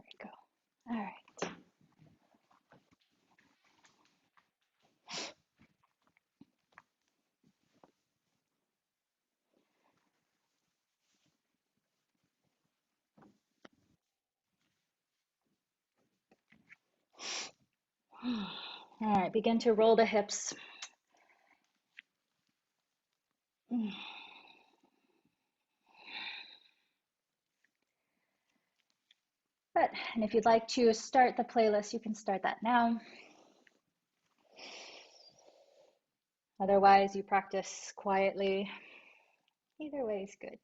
we go. All right. All right, begin to roll the hips. Good. And if you'd like to start the playlist, you can start that now. Otherwise, you practice quietly. Either way is good.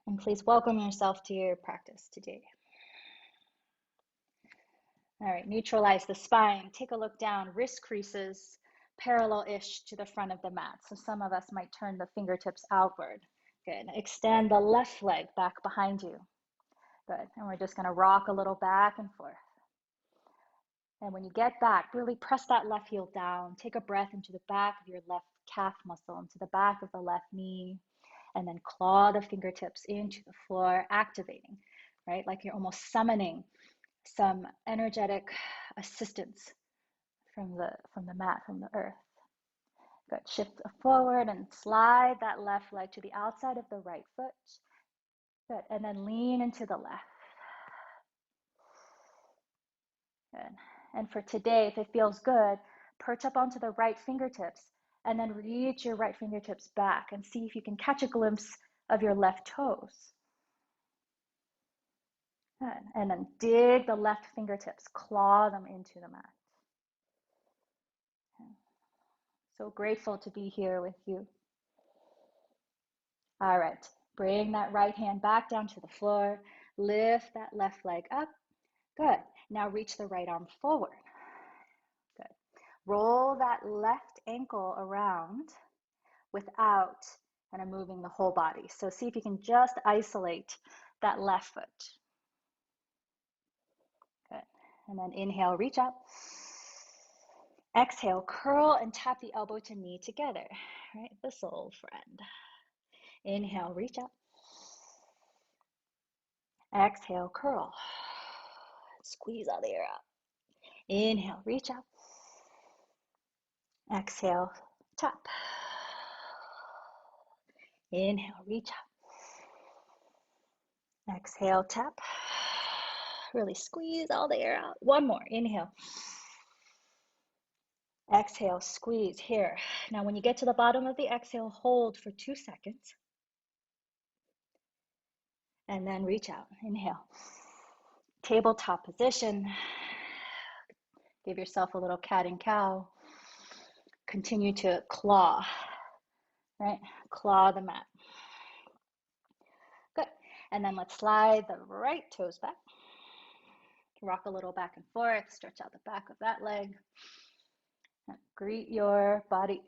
And please welcome yourself to your practice today. All right, neutralize the spine. Take a look down, wrist creases parallel-ish to the front of the mat. So some of us might turn the fingertips outward. Good. Extend the left leg back behind you. Good. And we're just going to rock a little back and forth. And when you get back, really press that left heel down. Take a breath into the back of your left calf muscle, into the back of the left knee, and then claw the fingertips into the floor, activating, right? Like you're almost summoning some energetic assistance from the mat, from the earth. Good. Shift forward and slide that left leg to the outside of the right foot. Good. And then lean into the left. Good. And for today, if it feels good, perch up onto the right fingertips and then reach your right fingertips back and see if you can catch a glimpse of your left toes. Good. And then dig the left fingertips, claw them into the mat. Okay. So grateful to be here with you. All right, bring that right hand back down to the floor. Lift that left leg up. Good. Now reach the right arm forward. Good. Roll that left ankle around without kind of moving the whole body. So see if you can just isolate that left foot. Good. And then inhale, reach up. Exhale, curl and tap the elbow to knee together, right? The soul friend. Inhale, reach up. Exhale, curl. Squeeze all the air out. Inhale, reach up. Exhale, tap. Inhale, reach up. Exhale, tap. Really squeeze all the air out. One more. Inhale. Exhale, squeeze here. Now, when you get to the bottom of the exhale, hold for 2 seconds. And then reach out. Inhale. Tabletop position. Give yourself a little cat and cow. Continue to claw, right? Claw the mat. Good. And then let's slide the right toes back. Rock a little back and forth. Stretch out the back of that leg. Greet your body.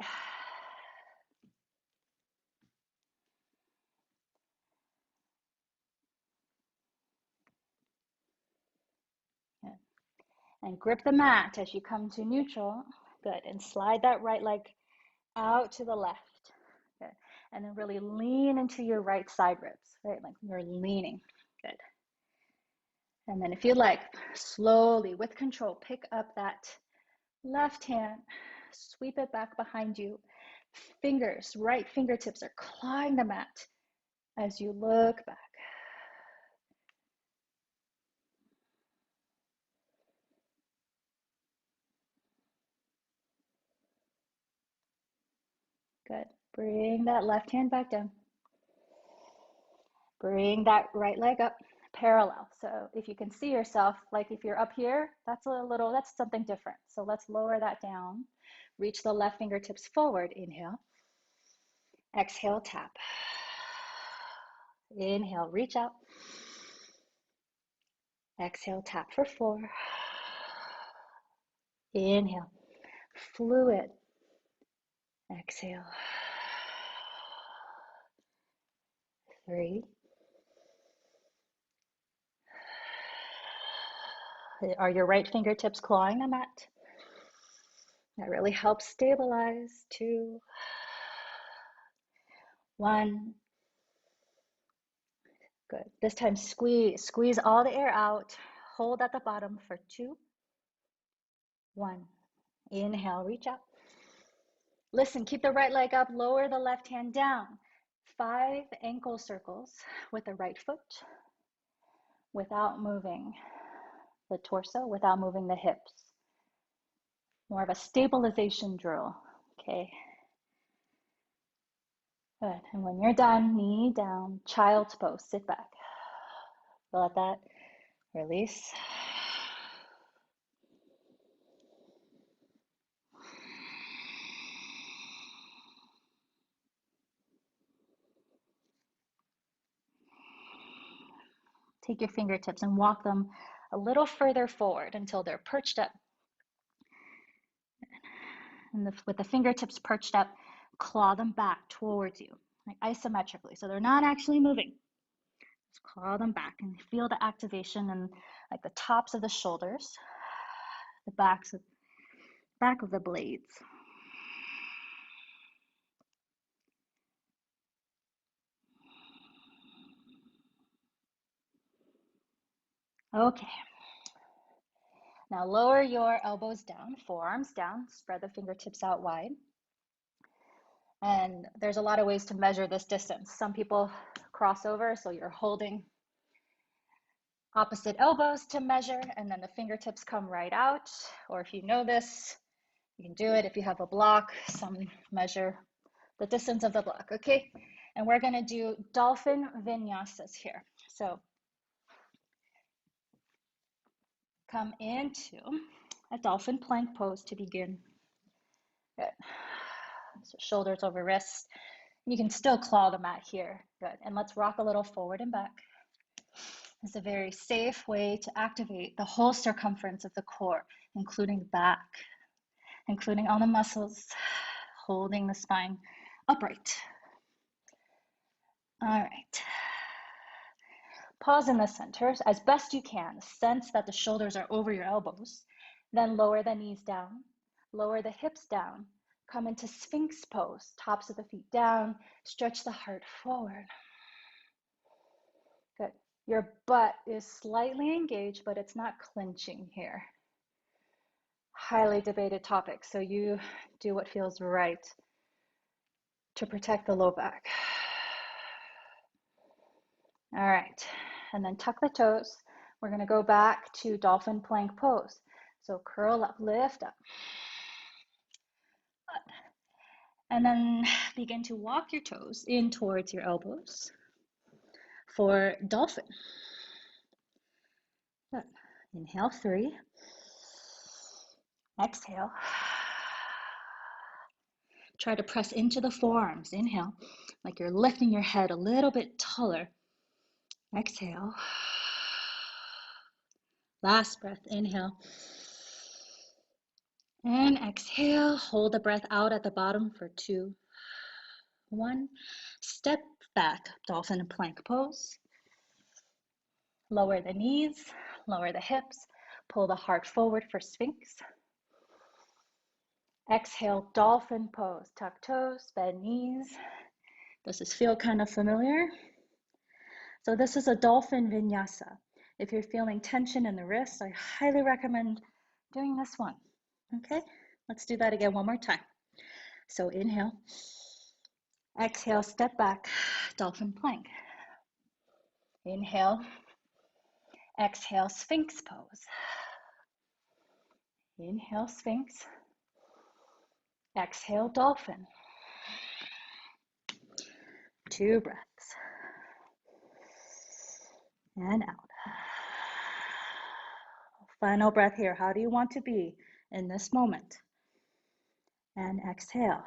And grip the mat as you come to neutral. Good. And slide that right leg out to the left. Good. And then really lean into your right side ribs, right? Like you're leaning. Good. And then if you like, slowly, with control, pick up that left hand, sweep it back behind you. Fingers, right fingertips are clawing the mat as you look back. Good. Bring that left hand back down. Bring that right leg up parallel. So if you can see yourself, like if you're up here, that's something different. So let's lower that down. Reach the left fingertips forward. Inhale. Exhale, tap. Inhale, reach out. Exhale, tap for 4. Inhale, fluid. Exhale. 3. Are your right fingertips clawing the mat? That really helps stabilize. 2. 1. Good. This time squeeze all the air out. Hold at the bottom for 2, 1. Inhale, reach up. Listen, keep the right leg up, lower the left hand down. 5 ankle circles with the right foot without moving the torso, without moving the hips. More of a stabilization drill, okay? Good, and when you're done, knee down, child's pose, sit back. Let that release. Take your fingertips and walk them a little further forward until they're perched up. And with the fingertips perched up, claw them back towards you, like isometrically. So they're not actually moving. Just claw them back and feel the activation in like the tops of the shoulders, the back of the blades. Okay. Now lower your elbows down, forearms down, spread the fingertips out wide. And there's a lot of ways to measure this distance. Some people cross over, so you're holding opposite elbows to measure, and then the fingertips come right out. Or if you know this, you can do it. If you have a block, some measure the distance of the block, okay? And we're gonna do dolphin vinyasas here. So come into a dolphin plank pose to begin. Good. So shoulders over wrists. You can still claw the mat here. Good. And let's rock a little forward and back. It's a very safe way to activate the whole circumference of the core, including the back, including all the muscles, holding the spine upright. All right. Pause in the center as best you can. Sense that the shoulders are over your elbows. Then lower the knees down, lower the hips down. Come into Sphinx pose, tops of the feet down, stretch the heart forward. Good. Your butt is slightly engaged, but it's not clenching here. Highly debated topic, so you do what feels right to protect the low back. All right, and then tuck the toes. We're gonna go back to dolphin plank pose. So curl up, lift up. And then begin to walk your toes in towards your elbows for dolphin. Good. Inhale, 3. Exhale. Try to press into the forearms. Inhale, like you're lifting your head a little bit taller. Exhale. Last breath, inhale. And exhale, hold the breath out at the bottom for 2, 1. Step back, dolphin plank pose. Lower the knees, lower the hips, pull the heart forward for Sphinx. Exhale, dolphin pose, tuck toes, bend knees. Does this feel kind of familiar? So this is a dolphin vinyasa. If you're feeling tension in the wrists, I highly recommend doing this one. Okay, let's do that again one more time. So inhale, exhale, step back, dolphin plank. Inhale, exhale, Sphinx pose. Inhale, Sphinx. Exhale, dolphin. 2 breaths. And out. Final breath here. How do you want to be in this moment? And exhale.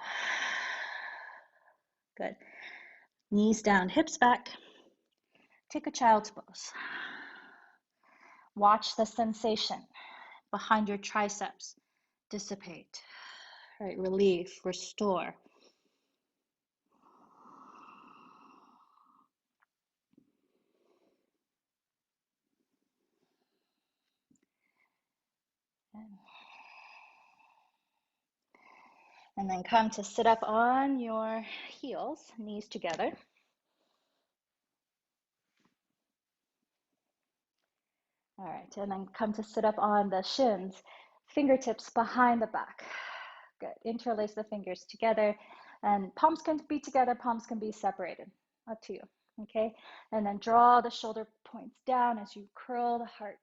Good. Knees down, hips back. Take a child's pose. Watch the sensation behind your triceps dissipate. Right, relief, restore. And then come to sit up on your heels, knees together. All right, and then come to sit up on the shins, fingertips behind the back. Good. Interlace the fingers together, and palms can be together, palms can be separated. Up to you. Okay, and then draw the shoulder points down as you curl the heart,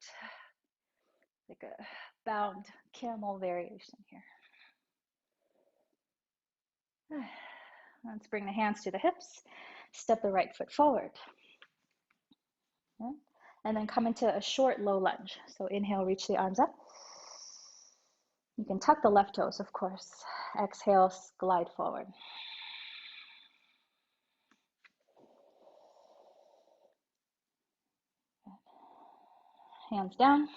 like a bound camel variation here. Let's bring the hands to the hips, step the right foot forward. Yeah. And then come into a short low lunge. So inhale, reach the arms up. You can tuck the left toes, of course. Exhale, glide forward. Hands down.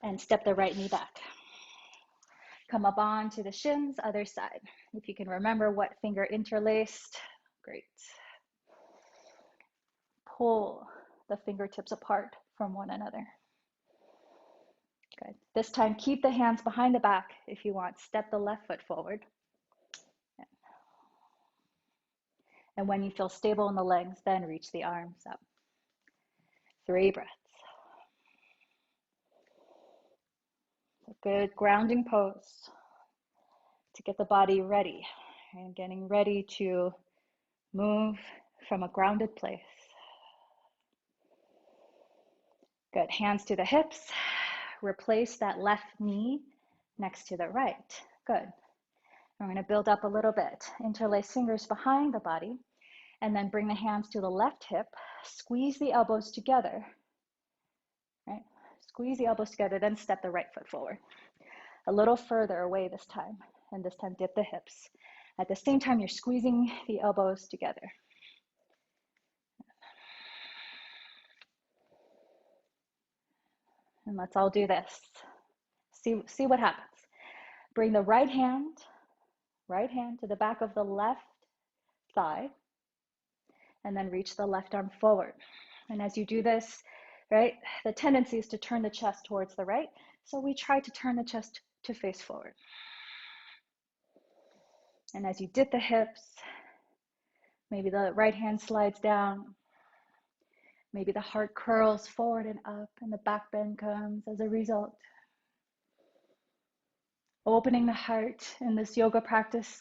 And step the right knee back. Come up onto the shins, other side. If you can remember what finger interlaced, great. Pull the fingertips apart from one another. Good. This time, keep the hands behind the back. If you want, step the left foot forward. And when you feel stable in the legs, then reach the arms up. 3 breaths. A good grounding pose to get the body ready and getting ready to move from a grounded place. Good. Hands to the hips. Replace that left knee next to the right. Good. We're going to build up a little bit. Interlace fingers behind the body, and then bring the hands to the left hip. Squeeze the elbows together. Right? Squeeze the elbows together, then step the right foot forward. A little further away this time, and this time dip the hips. At the same time, you're squeezing the elbows together. And let's all do this. See what happens. Bring the right hand to the back of the left thigh, and then reach the left arm forward. And as you do this, right, the tendency is to turn the chest towards the right. So we try to turn the chest to face forward. And as you dip the hips, maybe the right hand slides down. Maybe the heart curls forward and up, and the back bend comes as a result. Opening the heart in this yoga practice,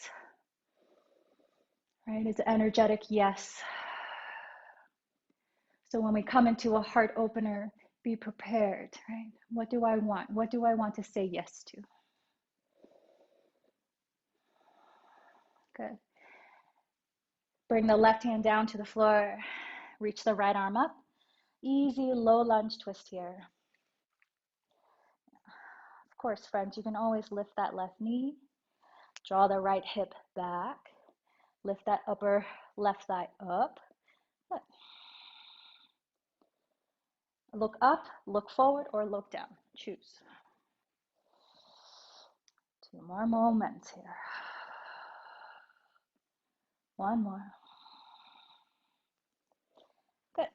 right, is energetic yes. So when we come into a heart opener, be prepared, right? What do I want? What do I want to say yes to? Good. Bring the left hand down to the floor. Reach the right arm up. Easy low lunge twist here. Of course, friends, you can always lift that left knee. Draw the right hip back. Lift that upper left thigh up. Good. Look up, look forward, or look down. Choose. 2 more moments here. 1 more. Good.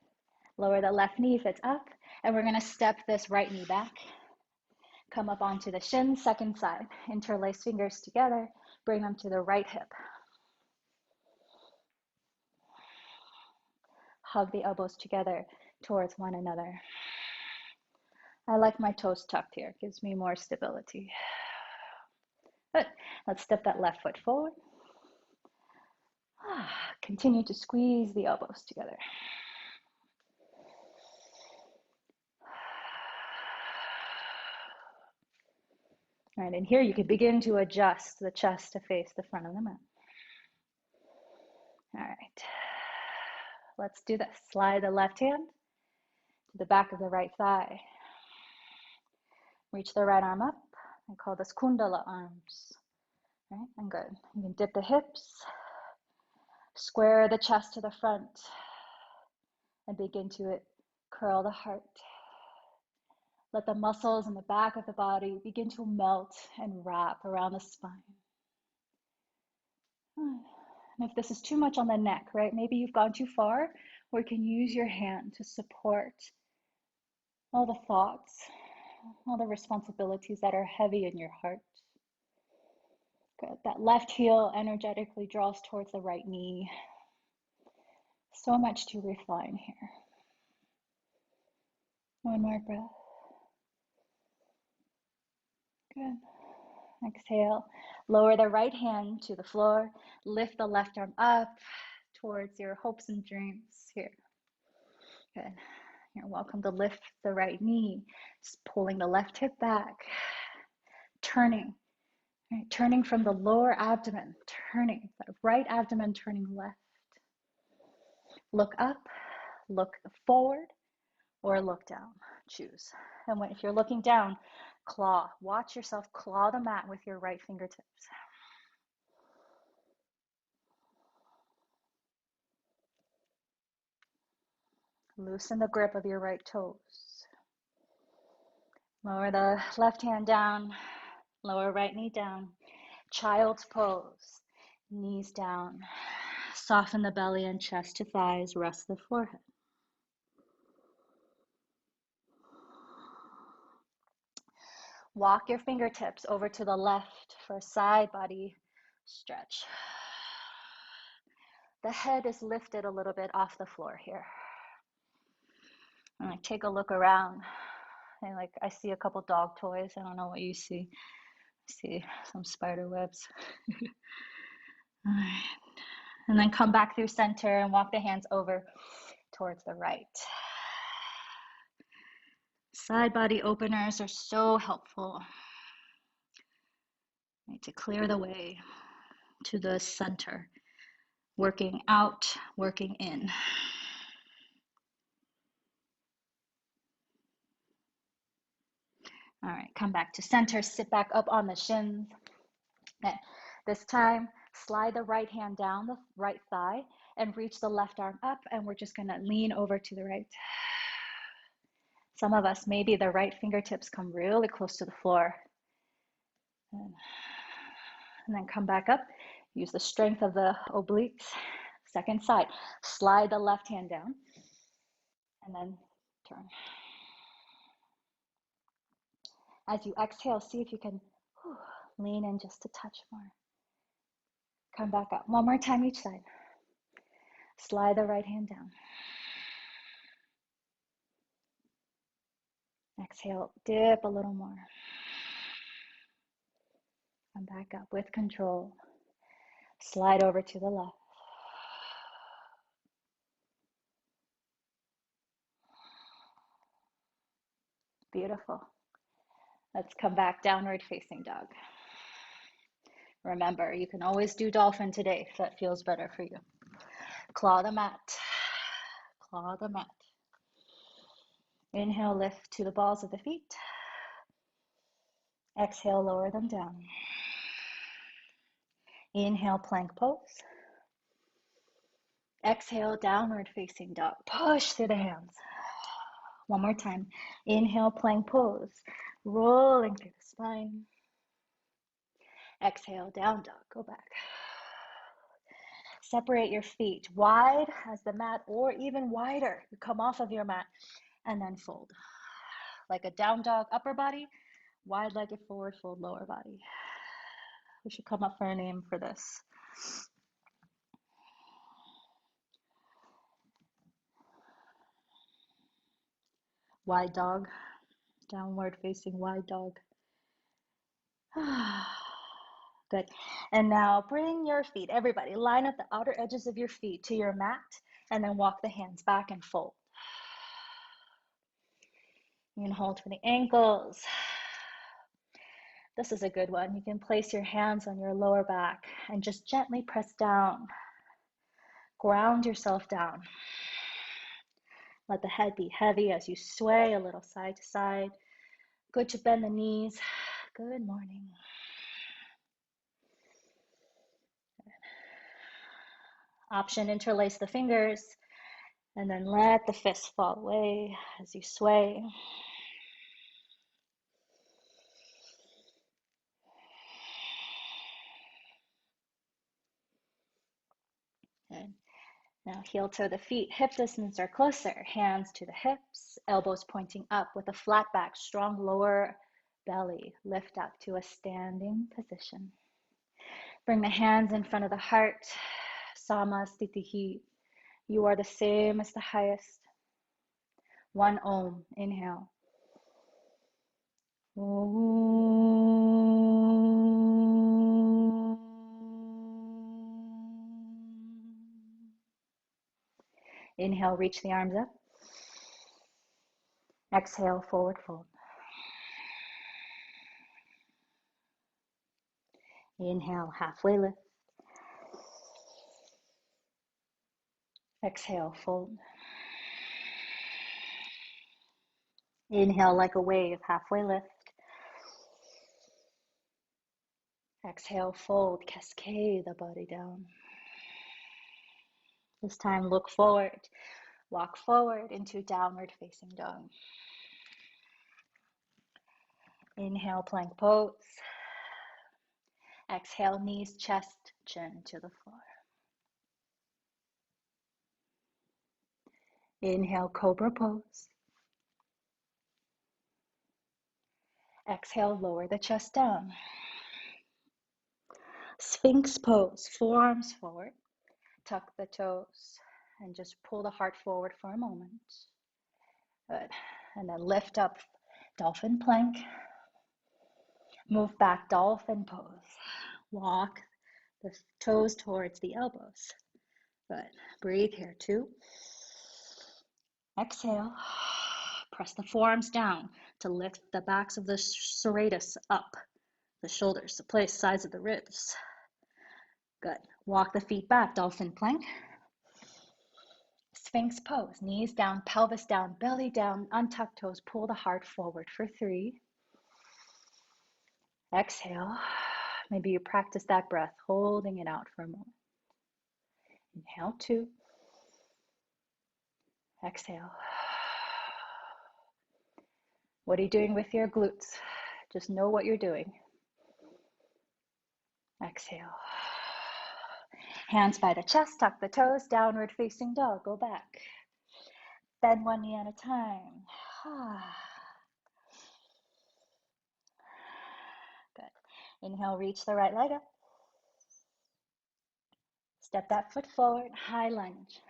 Lower the left knee if it's up, and we're going to step this right knee back. Come up onto the shins, second side. Interlace fingers together. Bring them to the right hip. Hug the elbows together towards one another. I like my toes tucked here. It gives me more stability. Good. Let's step that left foot forward. Continue to squeeze the elbows together. All right, and here you can begin to adjust the chest to face the front of the mat. All right, let's do this. Slide the left hand to the back of the right thigh. Reach the right arm up. I call this kundala arms. Right, and good. You can dip the hips, square the chest to the front, and begin to curl the heart. Let the muscles in the back of the body begin to melt and wrap around the spine. And if this is too much on the neck, right, maybe you've gone too far, or you can use your hand to support all the thoughts, all the responsibilities that are heavy in your heart. Good. That left heel energetically draws towards the right knee. So much to refine here. One more breath. Good. Exhale. Lower the right hand to the floor. Lift the left arm up towards your hopes and dreams here. Good. You're welcome to lift the right knee. Just pulling the left hip back. Turning. Right? Turning from the lower abdomen. Turning. The right abdomen turning left. Look up. Look forward. Or look down. Choose. And if you're looking down, claw. Watch yourself claw the mat with your right fingertips. Loosen the grip of your right toes. Lower the left hand down. Lower right knee down. Child's pose. Knees down. Soften the belly and chest to thighs. Rest the forehead. Walk your fingertips over to the left for a side body stretch. The head is lifted a little bit off the floor here. And take a look around. And I see a couple dog toys. I don't know what you see. I see some spider webs. All right. And then come back through center and walk the hands over towards the right. Side body openers are so helpful, right, to clear the way to the center. Working out, working in. All right, come back to center, sit back up on the shins. Okay. This time, slide the right hand down the right thigh and reach the left arm up, and we're just gonna lean over to the right. Some of us, maybe the right fingertips come really close to the floor. And then come back up, use the strength of the obliques. Second side, slide the left hand down, and then turn. As you exhale, see if you can lean in just a touch more. Come back up. One more time each side. Slide the right hand down. Exhale, dip a little more. Come back up with control. Slide over to the left. Beautiful. Let's come back, downward facing dog. Remember, you can always do dolphin today if that feels better for you. Claw the mat. Claw the mat. Inhale, lift to the balls of the feet. Exhale, lower them down. Inhale, plank pose. Exhale, downward facing dog. Push through the hands. One more time. Inhale, plank pose. Rolling through the spine. Exhale, down dog. Go back. Separate your feet wide as the mat, or even wider. You come off of your mat and then fold. Like a down dog upper body, wide-legged forward fold lower body. We should come up for a name for this. Wide dog, downward facing wide dog. Good. And now bring your feet, everybody, line up the outer edges of your feet to your mat and then walk the hands back and fold. You can hold for the ankles. This is a good one. You can place your hands on your lower back and just gently press down. Ground yourself down. Let the head be heavy as you sway a little side to side. Good to bend the knees. Good morning. Option, interlace the fingers and then let the fists fall away as you sway. Good. Now heel toe the feet, hip distance or closer, hands to the hips, elbows pointing up with a flat back, strong lower belly. Lift up to a standing position. Bring the hands in front of the heart. Sama Stitihi. You are the same as the highest. One Om. Inhale. Om. Inhale, reach the arms up. Exhale, forward fold. Inhale, halfway lift. Exhale, fold. Inhale like a wave, halfway lift. Exhale, fold, cascade the body down. This time, look forward. Walk forward into downward facing dog. Inhale, plank pose. Exhale, knees, chest, chin to the floor. Inhale, cobra pose. Exhale, lower the chest down. Sphinx pose, forearms forward. Tuck the toes and just pull the heart forward for a moment. Good. And then lift up, dolphin plank. Move back, dolphin pose. Walk the toes towards the elbows. Good. Breathe here, 2. Exhale. Press the forearms down to lift the backs of the serratus up, the shoulders, the place, sides of the ribs. Good. Walk the feet back, dolphin plank. Sphinx pose, knees down, pelvis down, belly down, untuck toes, pull the heart forward for 3. Exhale. Maybe you practice that breath, holding it out for a moment. Inhale, 2. Exhale. What are you doing with your glutes? Just know what you're doing. Exhale. Hands by the chest, tuck the toes, downward facing dog, go back. Bend one knee at a time. Good. Inhale, reach the right leg up. Step that foot forward, high lunge.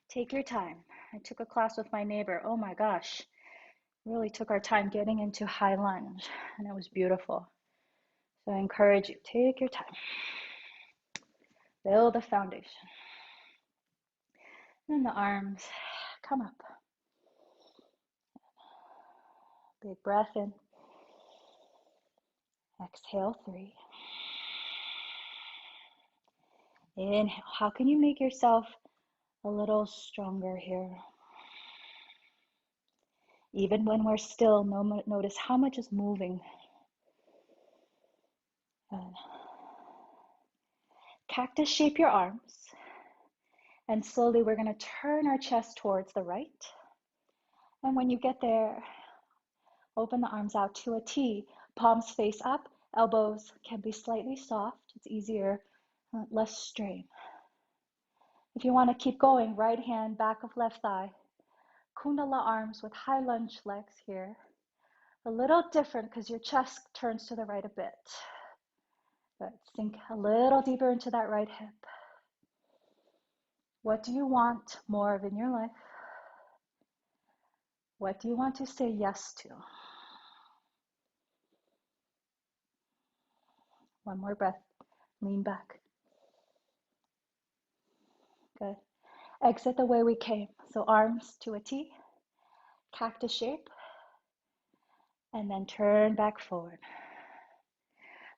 Take your time. I took a class with my neighbor. Oh my gosh. Really took our time getting into high lunge, and it was beautiful. So I encourage you, take your time. Build a foundation. And the arms come up. Big breath in. Exhale, 3. Inhale. How can you make yourself a little stronger here? Even when we're still, notice how much is moving. Cactus shape your arms. And slowly we're going to turn our chest towards the right. And when you get there, open the arms out to a T. Palms face up. Elbows can be slightly soft. It's easier, less strain. If you want to keep going, right hand, back of left thigh. Kundala arms with high lunge legs here. A little different because your chest turns to the right a bit. But sink a little deeper into that right hip. What do you want more of in your life? What do you want to say yes to? One more breath. Lean back. Good. Exit the way we came. So arms to a T, cactus shape, and then turn back forward.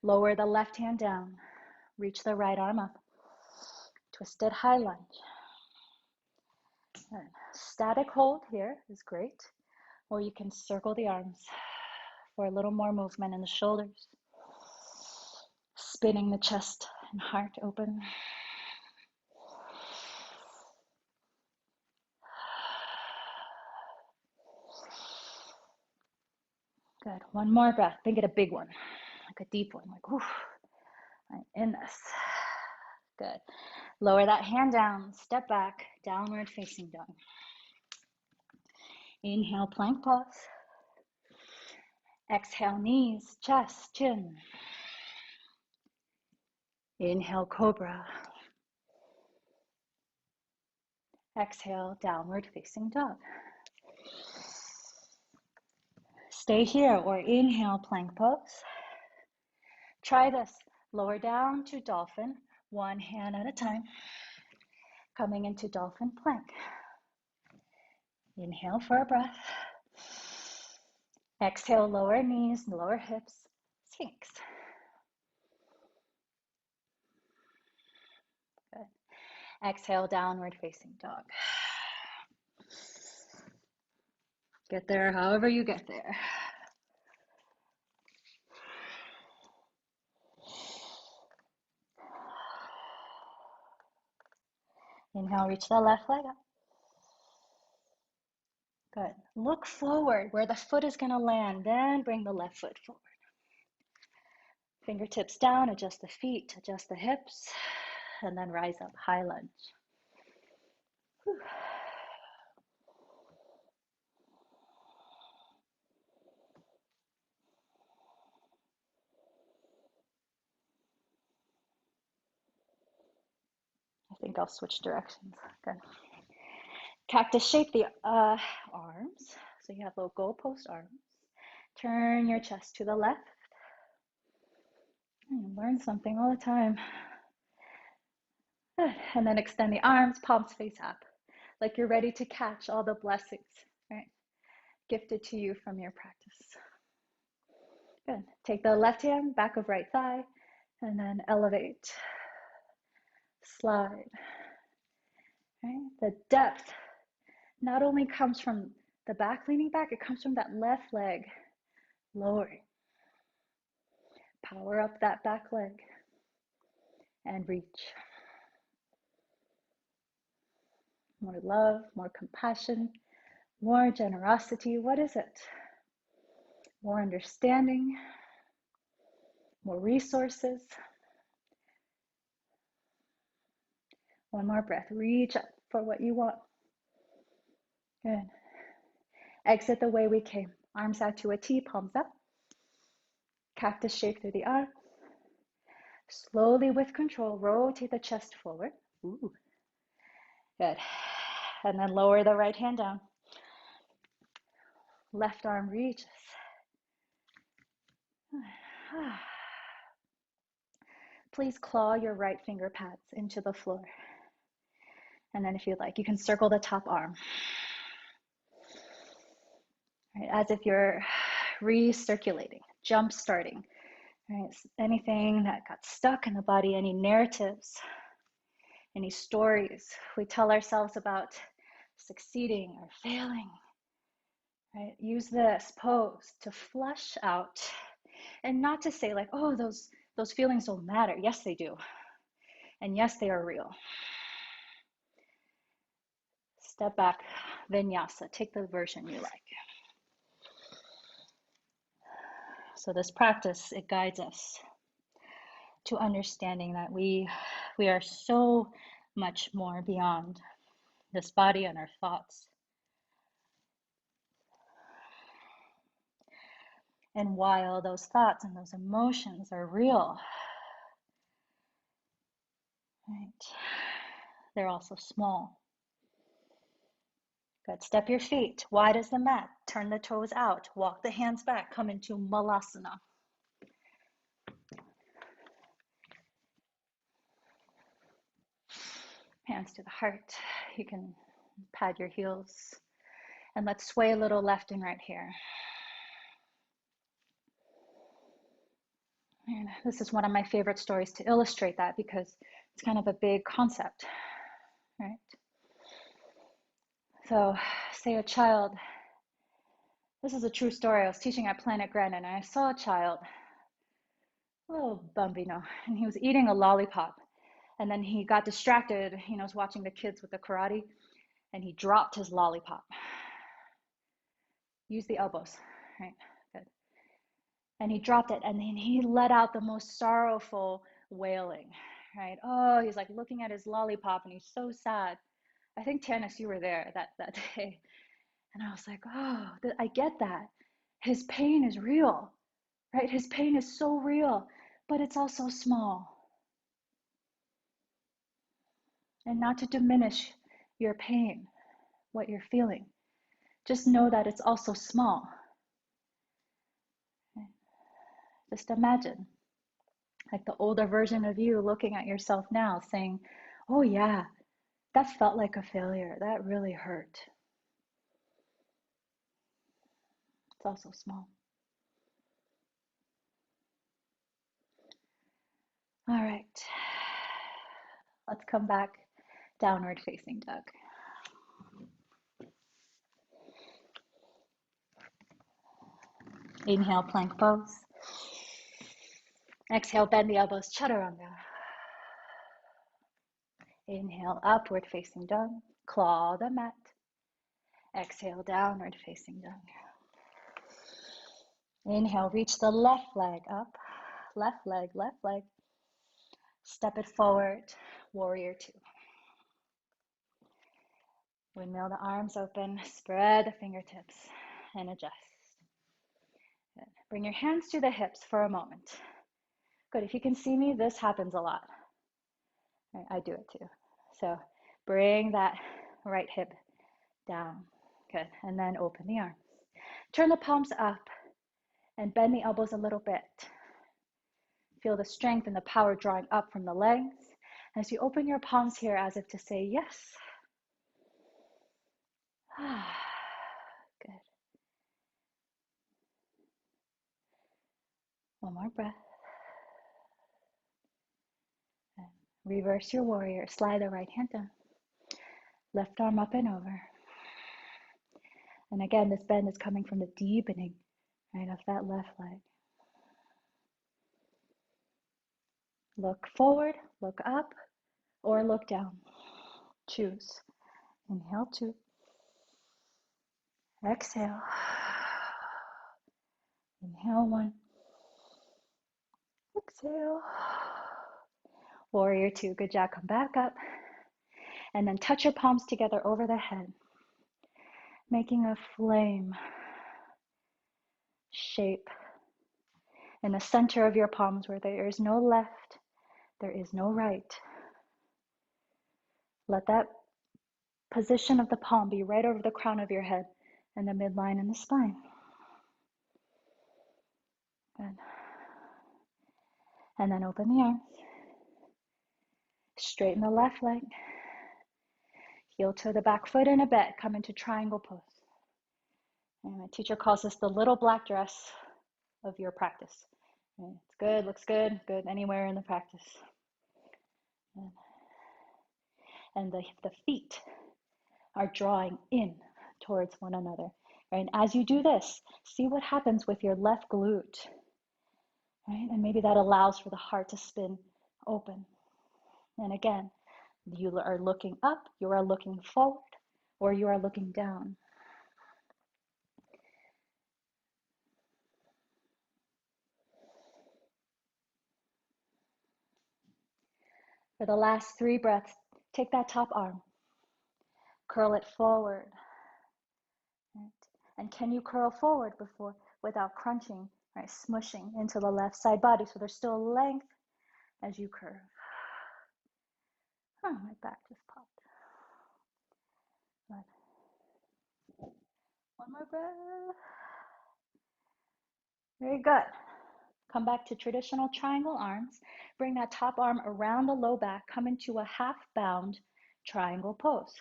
Lower the left hand down. Reach the right arm up. Twisted high lunge. Good. Static hold here is great. Or you can circle the arms for a little more movement in the shoulders. Spinning the chest and heart open. Good. One more breath. Think it a big one, like a deep one. Like, oof, I'm in this. Good. Lower that hand down. Step back. Downward facing dog. Inhale, plank pose. Exhale, knees, chest, chin. Inhale, cobra. Exhale, downward facing dog. Stay here or inhale, plank pose. Try this. Lower down to dolphin, one hand at a time. Coming into dolphin plank. Inhale for a breath. Exhale, lower knees, lower hips, Sphinx. Good. Exhale, downward facing dog. Get there however you get there. Inhale, reach the left leg up. Good. Look forward where the foot is going to land, then bring the left foot forward. Fingertips down, adjust the feet, adjust the hips, and then rise up, high lunge. Whew. I think I'll switch directions. Good. Cactus shape the arms. So you have little goalpost arms. Turn your chest to the left. You learn something all the time. Good. And then extend the arms, palms face up, like you're ready to catch all the blessings, right? Gifted to you from your practice. Good. Take the left hand, back of right thigh, and then elevate. Slide. Right? The depth not only comes from the back leaning back, it comes from that left leg lowering. Power up that back leg and reach. More love, more compassion, more generosity. What is it? More understanding, more resources. One more breath. Reach up for what you want. Good. Exit the way we came. Arms out to a T, palms up. Cactus shape through the arms. Slowly with control, rotate the chest forward. Ooh. Good. And then lower the right hand down. Left arm reaches. Please claw your right finger pads into the floor. And then if you'd like, you can circle the top arm. Right, as if you're recirculating, jump starting. Right, anything that got stuck in the body, any narratives, any stories we tell ourselves about succeeding or failing. Right? Use this pose to flush out, and not to say like, oh, those feelings don't matter. Yes, they do. And yes, they are real. Step back, vinyasa. Take the version you like. So this practice, it guides us to understanding that we are so much more beyond this body and our thoughts. And while those thoughts and those emotions are real, right, they're also small. Good. Step your feet wide as the mat. Turn the toes out. Walk the hands back. Come into malasana. Hands to the heart. You can pad your heels. And let's sway a little left and right here. And this is one of my favorite stories to illustrate that, because it's kind of a big concept, right? So say a child, this is a true story. I was teaching at Planet Grand and I saw a child, a little bambino, and he was eating a lollipop. And then he got distracted, was watching the kids with the karate, and he dropped his lollipop. Use the elbows, right? Good. And he dropped it, and then he let out the most sorrowful wailing, right? Oh, he's like looking at his lollipop, and he's so sad. I think, Tanis, you were there that day. And I was like, oh, I get that. His pain is real, right? His pain is so real, but it's also small. And not to diminish your pain, what you're feeling. Just know that it's also small. Okay? Just imagine, like the older version of you looking at yourself now saying, oh yeah, that felt like a failure. That really hurt. It's also small. All right. Let's come back downward facing dog. Inhale, plank pose. Exhale, bend the elbows, chaturanga. Inhale, upward facing dog. Claw the mat. Exhale, downward facing dog. Inhale, reach the left leg up. Left leg, left leg. Step it forward, warrior two. Windmill the arms open, spread the fingertips, and adjust. Good. Bring your hands to the hips for a moment. Good, if you can see me, this happens a lot. Right, I do it too. So bring that right hip down. Good, and then open the arms. Turn the palms up and bend the elbows a little bit. Feel the strength and the power drawing up from the legs as you open your palms here as if to say yes. Good. One more breath. And reverse your warrior. Slide the right hand down. Left arm up and over. And again, this bend is coming from the deepening, right, of that left leg. Look forward, look up, or look down. Choose. Inhale, two. Exhale. Inhale, one. Exhale. Warrior two. Good job. Come back up. And then touch your palms together over the head, making a flame shape in the center of your palms where there is no left, there is no right. Let that position of the palm be right over the crown of your head and the midline and the spine. Good. And then open the arms. Straighten the left leg. Heel to the back foot in a bit. Come into triangle pose. And my teacher calls this the little black dress of your practice. And it's good, looks good, good anywhere in the practice. And the feet are drawing in towards one another. Right? And as you do this, see what happens with your left glute. Right? And maybe that allows for the heart to spin open. And again, you are looking up, you are looking forward, or you are looking down. For the last 3 breaths, take that top arm, curl it forward. Right? And can you curl forward without crunching, right? Smushing into the left side body so there's still length as you curve. Oh, my back just popped. Good. One more breath. Very good. Come back to traditional triangle arms. Bring that top arm around the low back. Come into a half bound triangle pose.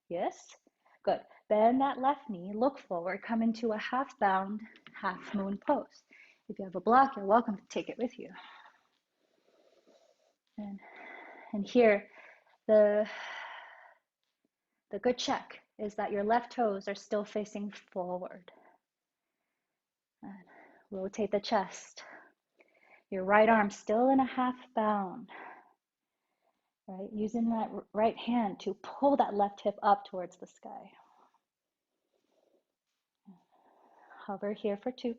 Yes? Good. Bend that left knee. Look forward. Come into a half bound, half moon pose. If you have a block, you're welcome to take it with you. And here, the good check is that your left toes are still facing forward. And rotate the chest. Your right arm still in a half bound. Right? Using that right hand to pull that left hip up towards the sky. Hover here for 2.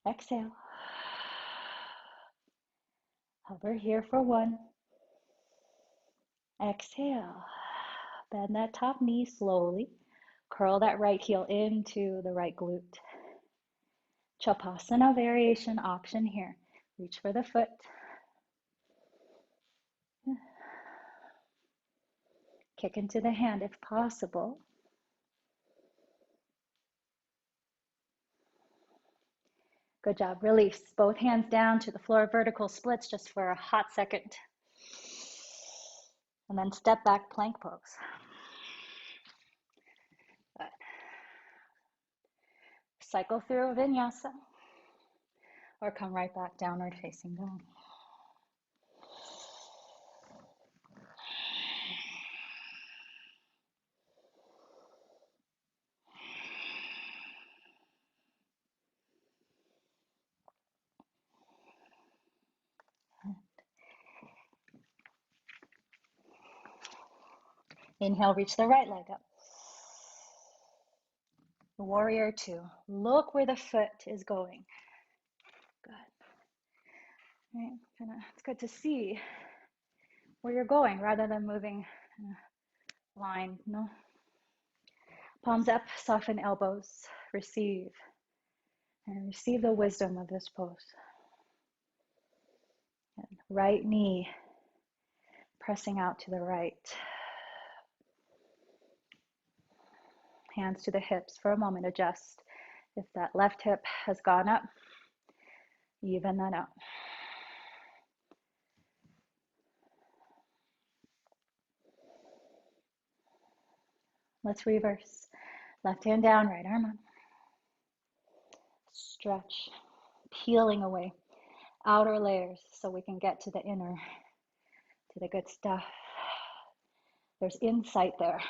Exhale. Hover here for 1. Exhale. Bend that top knee slowly. Curl that right heel into the right glute. Chapasana variation option here. Reach for the foot. Kick into the hand if possible. Good job. Release. Both hands down to the floor, vertical splits just for a hot second. And then step back, plank pose. Good. Cycle through a vinyasa or come right back downward facing dog. Inhale, reach the right leg up. Warrior two. Look where the foot is going. Good. Right. It's good to see where you're going rather than moving in a line. No. Palms up, soften elbows. Receive. And receive the wisdom of this pose. And right knee pressing out to the right. Hands to the hips for a moment. Adjust. If that left hip has gone up, even that out. Let's reverse. Left hand down, right arm up. Stretch, peeling away outer layers so we can get to the inner, to the good stuff. There's insight there.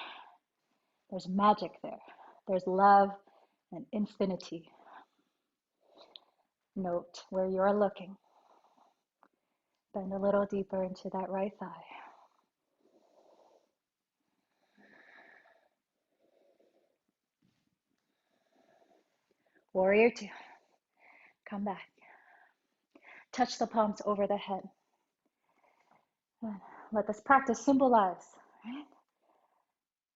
There's magic there. There's love and infinity. Note where you're looking. Bend a little deeper into that right thigh. Warrior two. Come back. Touch the palms over the head. Let this practice symbolize, right?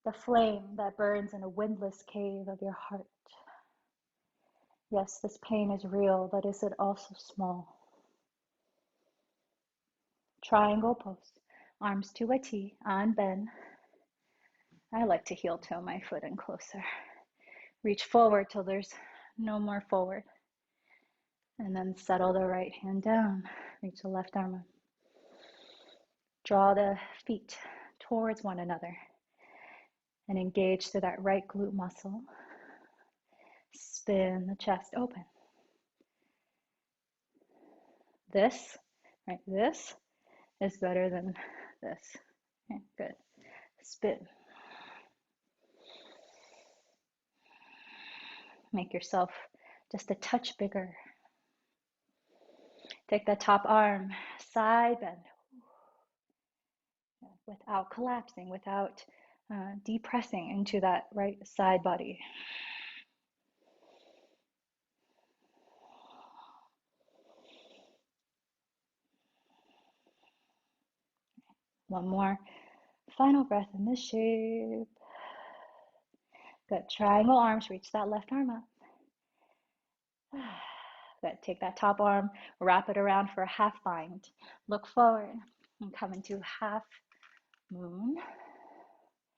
The flame that burns in a windless cave of your heart. Yes, this pain is real, but is it also small? Triangle pose. Arms to a T, on bend. I like to heel toe my foot in closer. Reach forward till there's no more forward. And then settle the right hand down. Reach the left arm up. Draw the feet towards one another and engage through that right glute muscle. Spin the chest open. This, right, this is better than this. Okay, good. Spin. Make yourself just a touch bigger. Take the top arm, side bend. Without collapsing, without depressing into that right side body. One more final breath in this shape. Good. Triangle arms, reach that left arm up. Good. Take that top arm, wrap it around for a half bind. Look forward and come into half moon,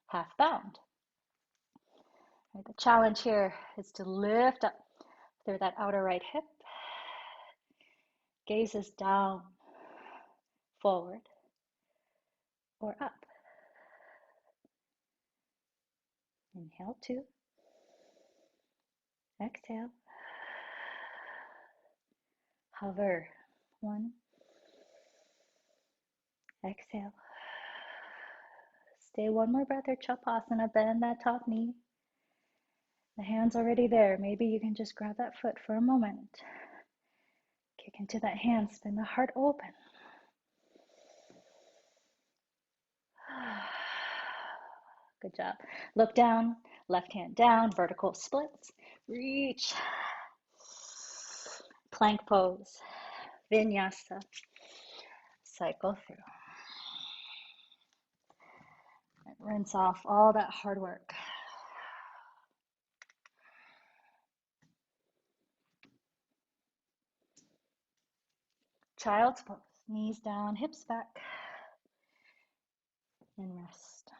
half bound. Right, the challenge here is to lift up through that outer right hip. Gazes down, forward, or up. Inhale, two. Exhale. Hover, one. Exhale. Stay one more breath or Chapasana, bend that top knee. The hand's already there. Maybe you can just grab that foot for a moment. Kick into that hand, spin the heart open. Good job. Look down, left hand down, vertical splits. Reach. Plank pose. Vinyasa. Cycle through. Rinse off all that hard work. Child's pose. Knees down, hips back. And rest.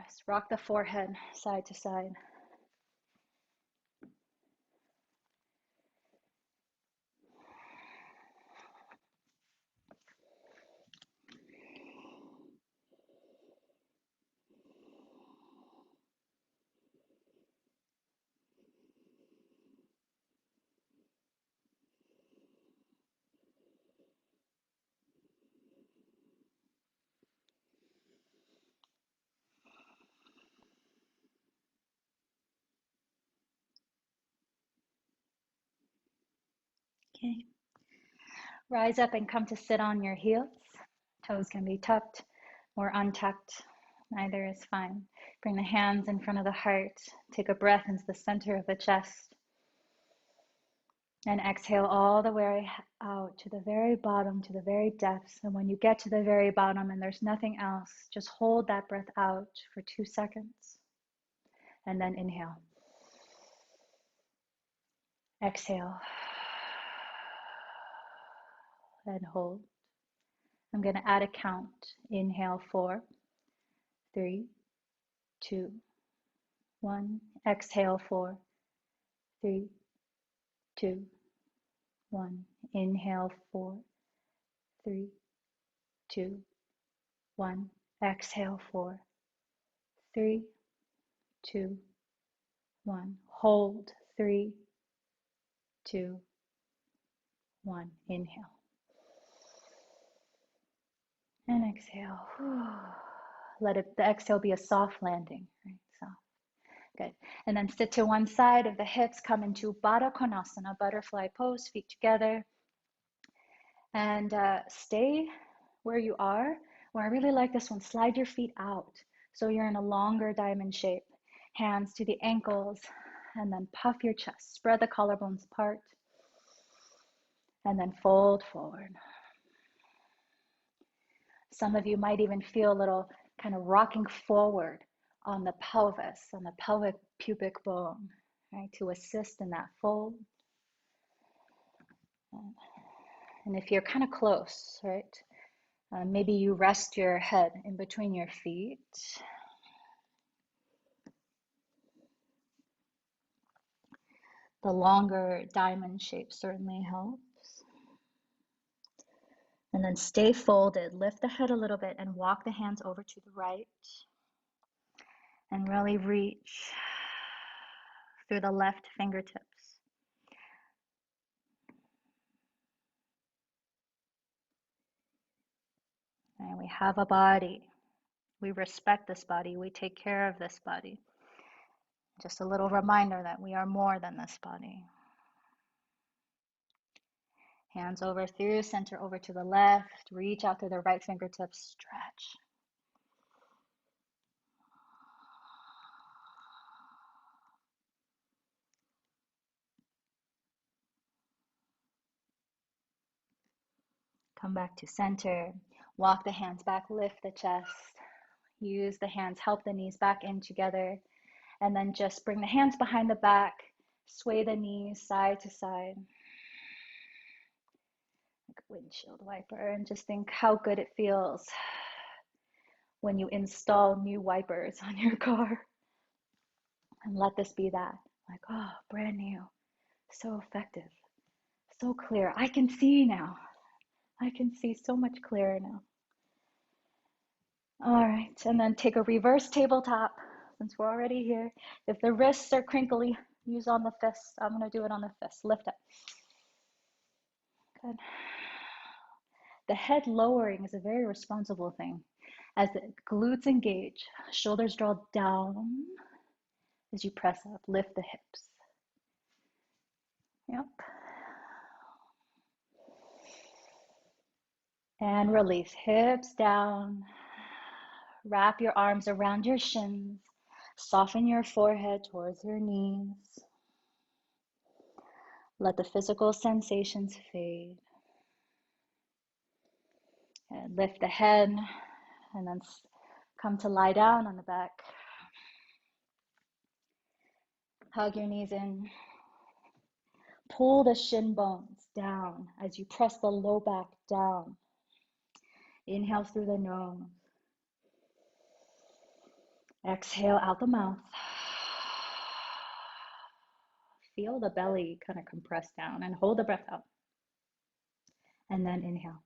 Yes, rock the forehead side to side. Okay. Rise up and come to sit on your heels. Toes can be tucked or untucked. Neither is fine. Bring the hands in front of the heart. Take a breath into the center of the chest. And exhale all the way out to the very bottom, to the very depths. And when you get to the very bottom and there's nothing else, just hold that breath out for 2 seconds. And then inhale. Exhale. And hold. I'm going to add a count. Inhale, 4, 3, 2, 1. Exhale, 4, 3, 2, 1. Inhale, 4, 3, 2, 1. Exhale, 4, 3, 2, 1. Hold, 3, 2, 1. Inhale. And exhale. Let the exhale be a soft landing, right? So, good. And then sit to one side of the hips, come into Baddha Konasana, butterfly pose, feet together. And stay where you are. Well, I really like this one. Slide your feet out so you're in a longer diamond shape. Hands to the ankles, and then puff your chest. Spread the collarbones apart, and then fold forward. Some of you might even feel a little kind of rocking forward on the pelvis, on the pelvic pubic bone, right, to assist in that fold. And if you're kind of close, right, maybe you rest your head in between your feet. The longer diamond shape certainly helps. And then stay folded. Lift the head a little bit and walk the hands over to the right. And really reach through the left fingertips. And we have a body. We respect this body. We take care of this body. Just a little reminder that we are more than this body. Hands over through, center over to the left. Reach out through the right fingertips. Stretch. Come back to center. Walk the hands back, lift the chest. Use the hands, help the knees back in together. And then just bring the hands behind the back. Sway the knees side to side. Like a windshield wiper. And just think how good it feels when you install new wipers on your car. And let this be that. Like, oh, brand new. So effective. So clear. I can see now. I can see so much clearer now. All right, and then take a reverse tabletop since we're already here. If the wrists are crinkly, use on the fists. I'm gonna do it on the fists. Lift up. Good. The head lowering is a very responsible thing. As the glutes engage, shoulders draw down as you press up. Lift the hips. Yep. And release, hips down. Wrap your arms around your shins. Soften your forehead towards your knees. Let the physical sensations fade. And lift the head and then come to lie down on the back. Hug your knees in. Pull the shin bones down as you press the low back down. Inhale through the nose. Exhale out the mouth. Feel the belly kind of compress down and hold the breath out. And then inhale.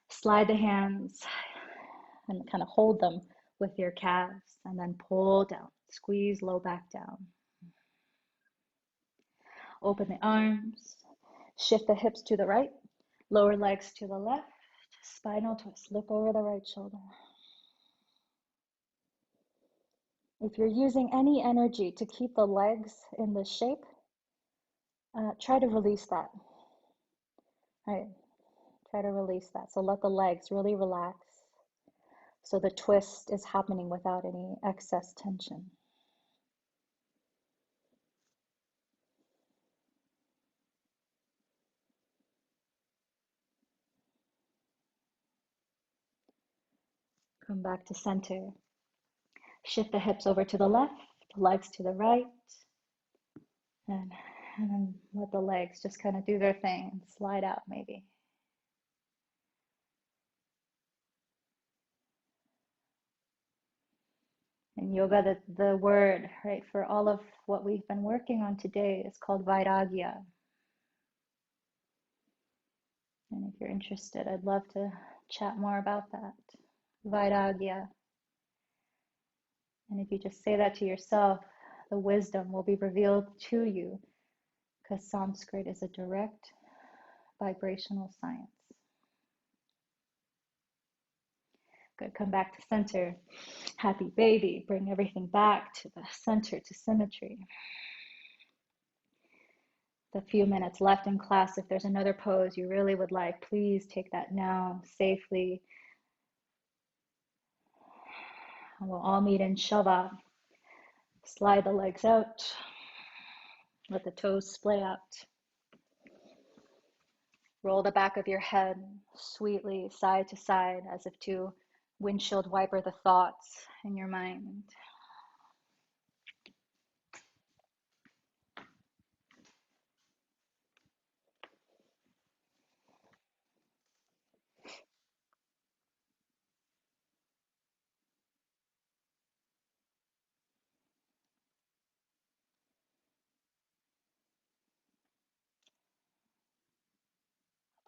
Slide the hands and kind of hold them with your calves and then pull down. Squeeze low back down. Open the arms. Shift the hips to the right. Lower legs to the left. Spinal twist. Look over the right shoulder. If you're using any energy to keep the legs in this shape, try to release that. Right? Try to release that. So let the legs really relax. So the twist is happening without any excess tension. Come back to center. Shift the hips over to the left, legs to the right. And then let the legs just kind of do their thing and slide out maybe. In yoga, the word, right, for all of what we've been working on today is called vairagya. And if you're interested, I'd love to chat more about that. Vairagya. And if you just say that to yourself, the wisdom will be revealed to you, because Sanskrit is a direct vibrational science. Good, come back to center. Happy baby, bring everything back to the center, to symmetry. The few minutes left in class, if there's another pose you really would like, please take that now safely. And we'll all meet in Shava. Slide the legs out. Let the toes splay out. Roll the back of your head sweetly side to side as if to windshield wiper the thoughts in your mind.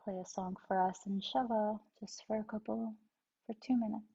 Play a song for us in Shava just for 2 minutes.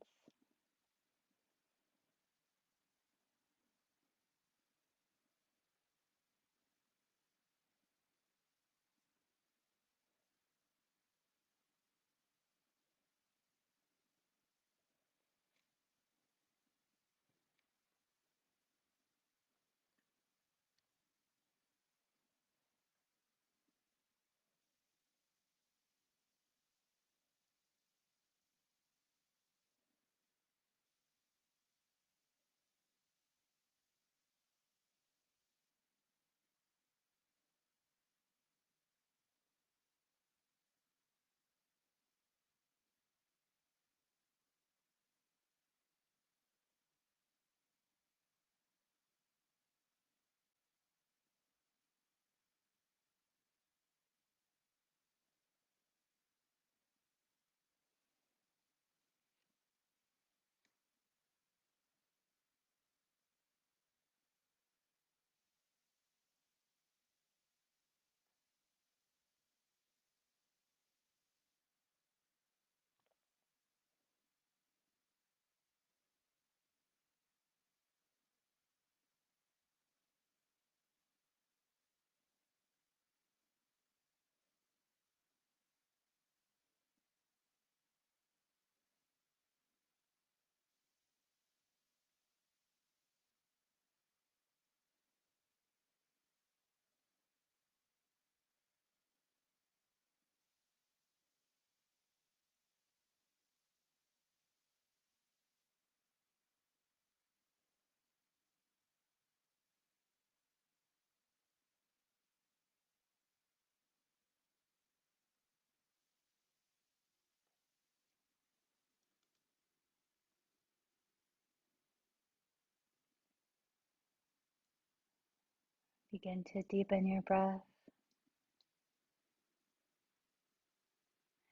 Begin to deepen your breath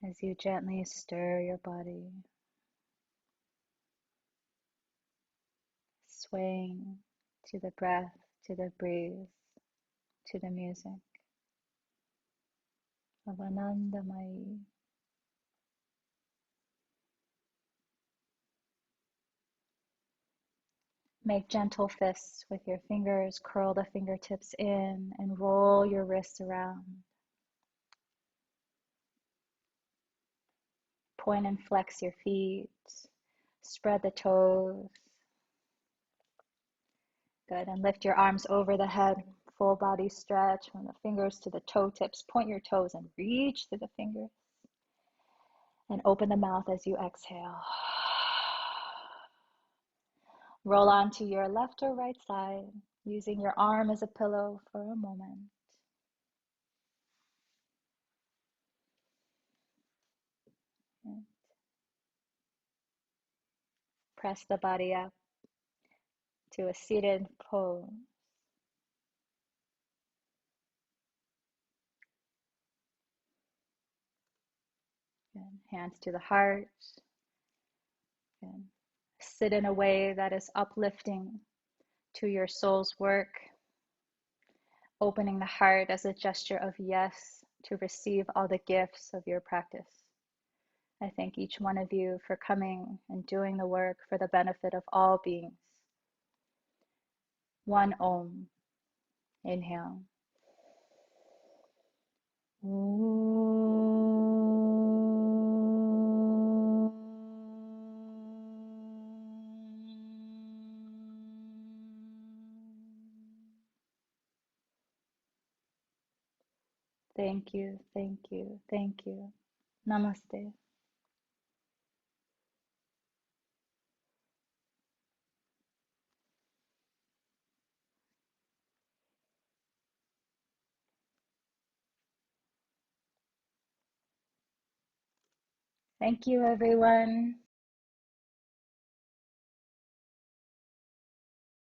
as you gently stir your body. swaying to the breath, to the breeze, to the music of Anandamayi. Make gentle fists with your fingers, curl the fingertips in and roll your wrists around. Point and flex your feet, spread the toes. Good, and lift your arms over the head, full body stretch from the fingers to the toe tips. Point your toes and reach to the fingers. And open the mouth as you exhale. Roll onto your left or right side, using your arm as a pillow for a moment. And press the body up to a seated pose. And hands to the heart. And sit in a way that is uplifting to your soul's work, opening the heart as a gesture of yes to receive all the gifts of your practice. I thank each one of you for coming and doing the work for the benefit of all beings. One Om. Inhale. Thank you, thank you, thank you. Namaste. Thank you, everyone.